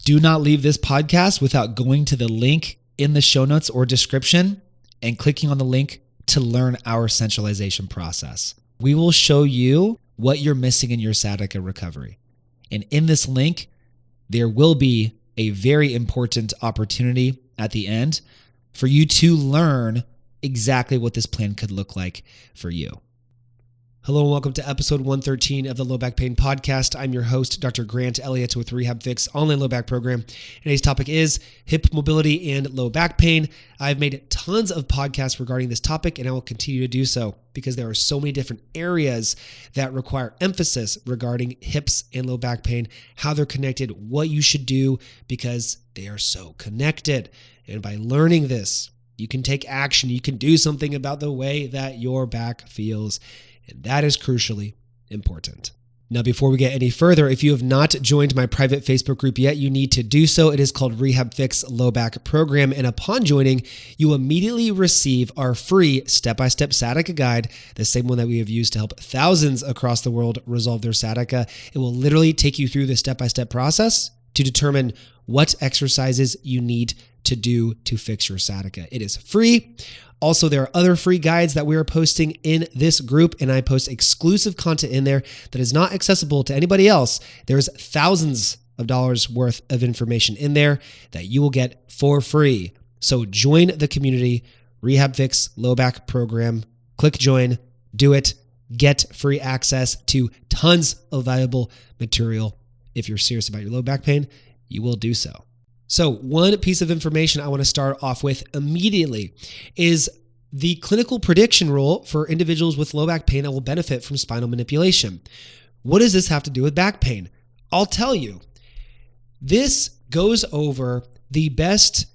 Do not leave this podcast without going to the link in the show notes or description and clicking on the link to learn our centralization process. We will show you what you're missing in your sciatica recovery. And in this link, there will be a very important opportunity at the end for you to learn exactly what this plan could look like for you. Hello and welcome to episode 113 of the Low Back Pain Podcast. I'm your host, Dr. Grant Elliott with RehabFix online low back program. Today's topic is hip mobility and low back pain. I've made tons of podcasts regarding this topic and I will continue to do so because there are so many different areas that require emphasis regarding hips and low back pain, how they're connected, what you should do because they are so connected. And by learning this, you can take action. You can do something about the way that your back feels. And that is crucially important. Now, before we get any further, if you have not joined my private Facebook group yet, you need to do so. It is called RehabFix Low Back Program. And upon joining, you immediately receive our free step-by-step sciatica guide, the same one that we have used to help thousands across the world resolve their sciatica. It will literally take you through the step-by-step process to determine what exercises you need to do to fix your sciatica. It is free. Also, there are other free guides that we are posting in this group, and I post exclusive content in there that is not accessible to anybody else. There's thousands of dollars worth of information in there that you will get for free. So join the community, RehabFix Low Back Program. Click join, do it, get free access to tons of valuable material. If you're serious about your low back pain, you will do so. So one piece of information I want to start off with immediately is the clinical prediction rule for individuals with low back pain that will benefit from spinal manipulation. What does this have to do with back pain? I'll tell you. This goes over the best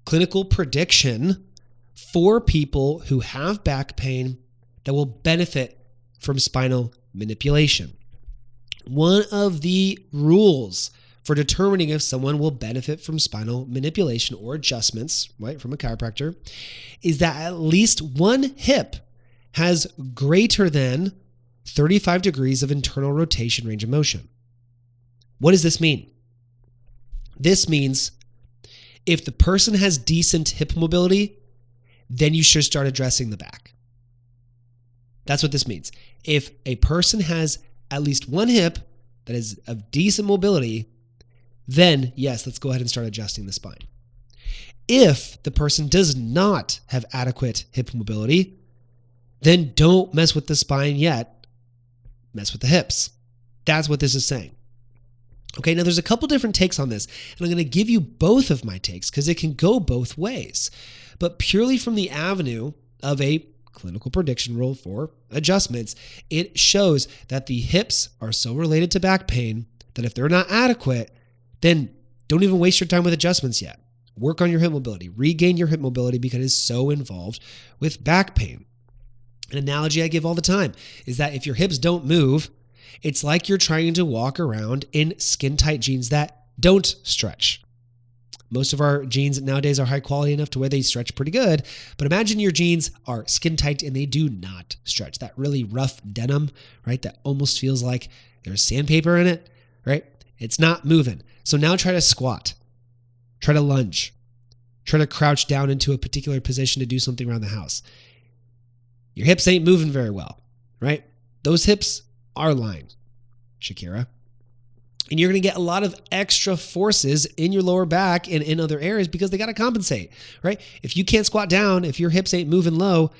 clinical prediction for people who have back pain that will benefit from spinal manipulation. One of the rules for determining if someone will benefit from spinal manipulation or adjustments, right, from a chiropractor, is that at least one hip has greater than 35 degrees of internal rotation range of motion. What does this mean? This means if the person has decent hip mobility, then you should start addressing the back. That's what this means. If a person has at least one hip that is of decent mobility, then yes, let's go ahead and start adjusting the spine. If the person does not have adequate hip mobility, then don't mess with the spine yet, mess with the hips. That's what this is saying. Okay, now there's a couple different takes on this, and I'm going to give you both of my takes because it can go both ways. But purely from the avenue of a clinical prediction rule for adjustments, it shows that the hips are so related to back pain that if they're not adequate, then don't even waste your time with adjustments yet. Work on your hip mobility. Regain your hip mobility because it is so involved with back pain. An analogy I give all the time is that if your hips don't move, it's like you're trying to walk around in skin-tight jeans that don't stretch. Most of our jeans nowadays are high quality enough to where they stretch pretty good, but imagine your jeans are skin-tight and they do not stretch. That really rough denim, right, that almost feels like there's sandpaper in it, right? It's not moving. So now try to squat, try to lunge, try to crouch down into a particular position to do something around the house. Your hips ain't moving very well, right? Those hips are lying, Shakira. And you're going to get a lot of extra forces in your lower back and in other areas because they got to compensate, right? If you can't squat down, if your hips ain't moving low,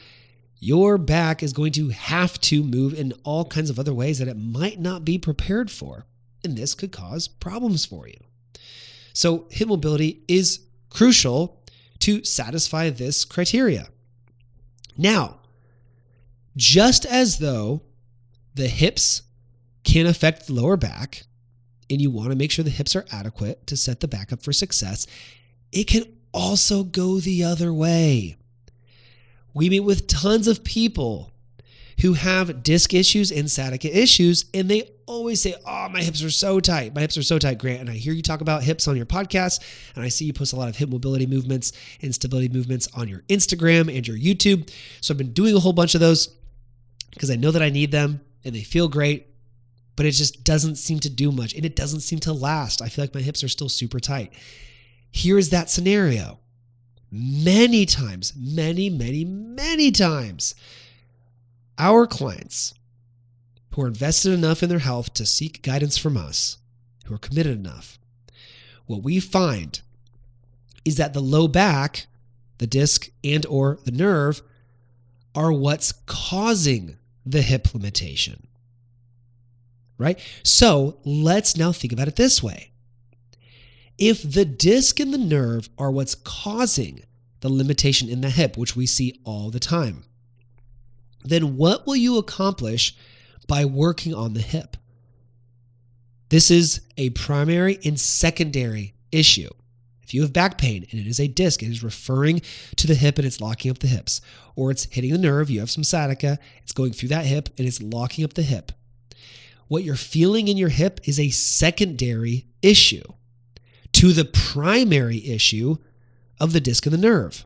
your back is going to have to move in all kinds of other ways that it might not be prepared for. And this could cause problems for you. So hip mobility is crucial to satisfy this criteria. Now, just as though the hips can affect the lower back, and you want to make sure the hips are adequate to set the back up for success, it can also go the other way. We meet with tons of people who have disc issues and sciatica issues, and they always say, oh, my hips are so tight. My hips are so tight, Grant. And I hear you talk about hips on your podcast, and I see you post a lot of hip mobility movements and stability movements on your Instagram and your YouTube. So I've been doing a whole bunch of those because I know that I need them, and they feel great. but it just doesn't seem to do much and it doesn't seem to last. I feel like my hips are still super tight. Here's that scenario. Many times, many times, our clients who are invested enough in their health to seek guidance from us, who are committed enough, what we find is that the low back, the disc and or the nerve, are what's causing the hip limitation, right? So let's now think about it this way. If the disc and the nerve are what's causing the limitation in the hip, which we see all the time, then what will you accomplish by working on the hip? This is a primary and secondary issue. If you have back pain and it is a disc, it is referring to the hip and it's locking up the hips, or it's hitting the nerve, you have some sciatica, it's going through that hip and it's locking up the hip. What you're feeling in your hip is a secondary issue to the primary issue of the disc and the nerve.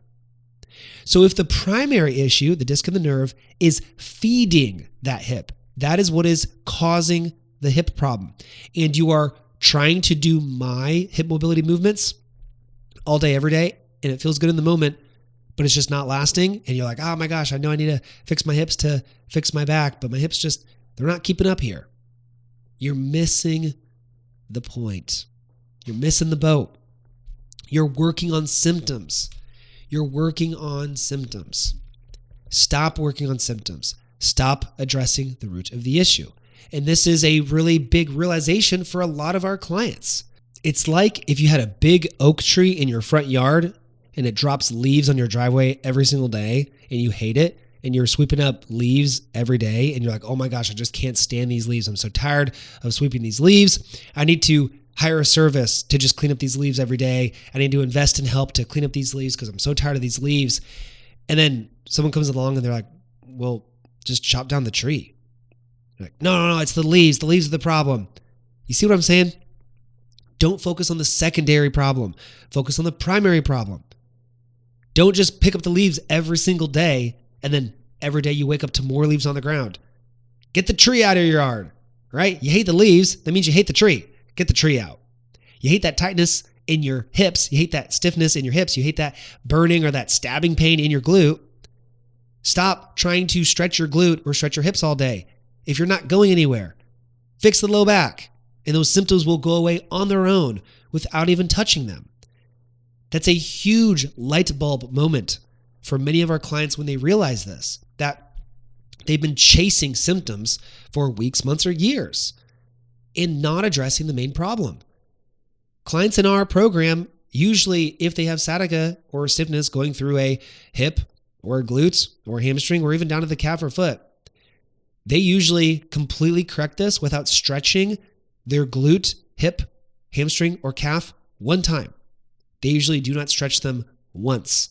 So if the primary issue, the disc and the nerve, is feeding that hip, that is what is causing the hip problem, and you are trying to do my hip mobility movements all day, every day, and it feels good in the moment, but it's just not lasting, and you're like, oh my gosh, I know I need to fix my hips to fix my back, but my hips just, they're not keeping up here. You're missing the point. You're missing the boat. You're working on symptoms. You're working on symptoms. Stop working on symptoms. Stop addressing the root of the issue. And this is a really big realization for a lot of our clients. It's like if you had a big oak tree in your front yard and it drops leaves on your driveway every single day and you hate it, and you're sweeping up leaves every day and you're like, oh my gosh, I just can't stand these leaves. I'm so tired of sweeping these leaves. I need to hire a service to just clean up these leaves every day. I need to invest in help to clean up these leaves because I'm so tired of these leaves. And then someone comes along and they're like, well, just chop down the tree. You're like, no, it's the leaves. The leaves are the problem. You see what I'm saying? Don't focus on the secondary problem. Focus on the primary problem. Don't just pick up the leaves every single day and then every day you wake up to more leaves on the ground. Get the tree out of your yard, right? You hate the leaves. That means you hate the tree. Get the tree out. You hate that tightness in your hips. You hate that stiffness in your hips. You hate that burning or that stabbing pain in your glute. Stop trying to stretch your glute or stretch your hips all day. If you're not going anywhere, fix the low back, and those symptoms will go away on their own without even touching them. That's a huge light bulb moment for many of our clients when they realize this, that they've been chasing symptoms for weeks, months, or years and not addressing the main problem. Clients in our program, usually if they have sciatica or stiffness going through a hip or a glute or hamstring or even down to the calf or foot, they usually completely correct this without stretching their glute, hip, hamstring, or calf one time. They usually do not stretch them once.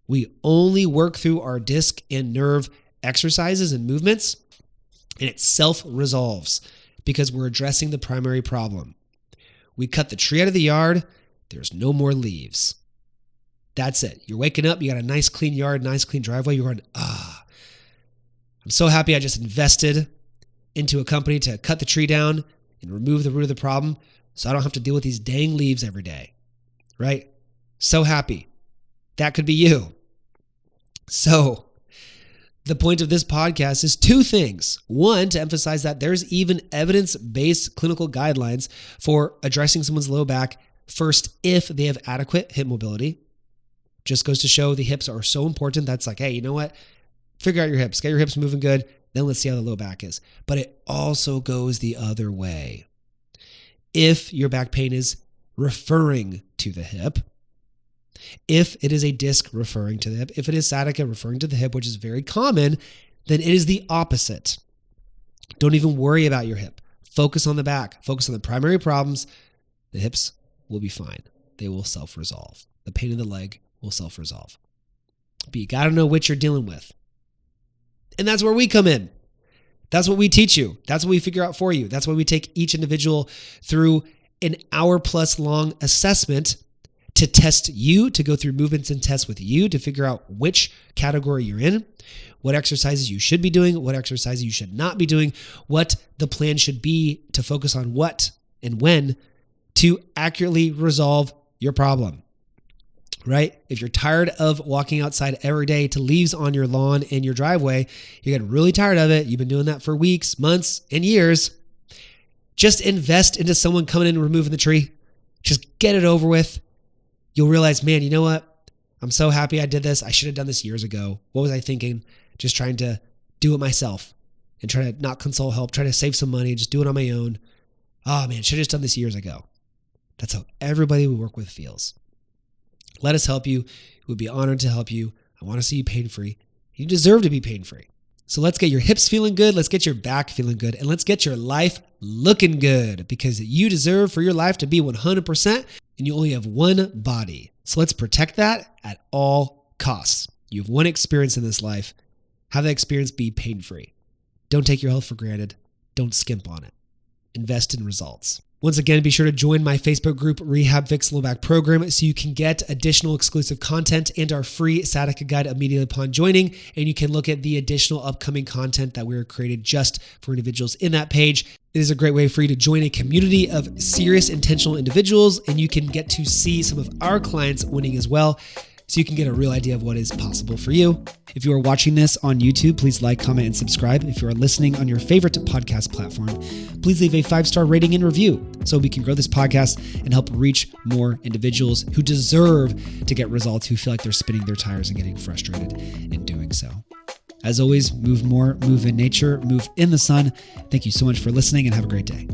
We only work through our disc and nerve exercises and movements, and it self-resolves because we're addressing the primary problem. We cut the tree out of the yard, there's no more leaves. That's it. You're waking up, you got a nice clean yard, nice clean driveway, you're going, I'm so happy I just invested into a company to cut the tree down and remove the root of the problem so I don't have to deal with these dang leaves every day, right? So happy. That could be you. So the point of this podcast is two things. One, to emphasize that there's even evidence-based clinical guidelines for addressing someone's low back first if they have adequate hip mobility. Just goes to show the hips are so important. That's like, hey, you know what? Figure out your hips. Get your hips moving good. Then let's see how the low back is. But it also goes the other way. If your back pain is referring to the hip, if it is a disc referring to the hip, if it is sciatica referring to the hip, which is very common, then it is the opposite. Don't even worry about your hip. Focus on the back. Focus on the primary problems. The hips will be fine. They will self-resolve. The pain in the leg will self-resolve. But you got to know what you're dealing with. And that's where we come in. That's what we teach you. That's what we figure out for you. That's why we take each individual through an hour plus long assessment to test you, to go through movements and tests with you to figure out which category you're in, what exercises you should be doing, what exercises you should not be doing, what the plan should be to focus on what and when to accurately resolve your problem, right? If you're tired of walking outside every day to leaves on your lawn and your driveway, you're getting really tired of it. You've been doing that for weeks, months, and years. Just invest into someone coming in and removing the tree. Just get it over with. You'll realize, man, you know what? I'm so happy I did this. I should have done this years ago. What was I thinking? Just trying to do it myself and try to not consult help, try to save some money, just do it on my own. Oh man, should have just done this years ago. That's how everybody we work with feels. Let us help you. We'd be honored to help you. I want to see you pain-free. You deserve to be pain-free. So let's get your hips feeling good. Let's get your back feeling good. And let's get your life looking good, because you deserve for your life to be 100%, and you only have one body. So let's protect that at all costs. You have one experience in this life. Have that experience be pain-free. Don't take your health for granted. Don't skimp on it. Invest in results. Once again, be sure to join my Facebook group, RehabFix Low Back Program, so you can get additional exclusive content and our free sciatica guide immediately upon joining. And you can look at the additional upcoming content that we are created just for individuals in that page. It is a great way for you to join a community of serious, intentional individuals, and you can get to see some of our clients winning as well, so you can get a real idea of what is possible for you. If you are watching this on YouTube, please like, comment, and subscribe. If you are listening on your favorite podcast platform, please leave a 5-star rating and review so we can grow this podcast and help reach more individuals who deserve to get results, who feel like they're spinning their tires and getting frustrated in doing so. As always, move more, move in nature, move in the sun. Thank you so much for listening, and have a great day.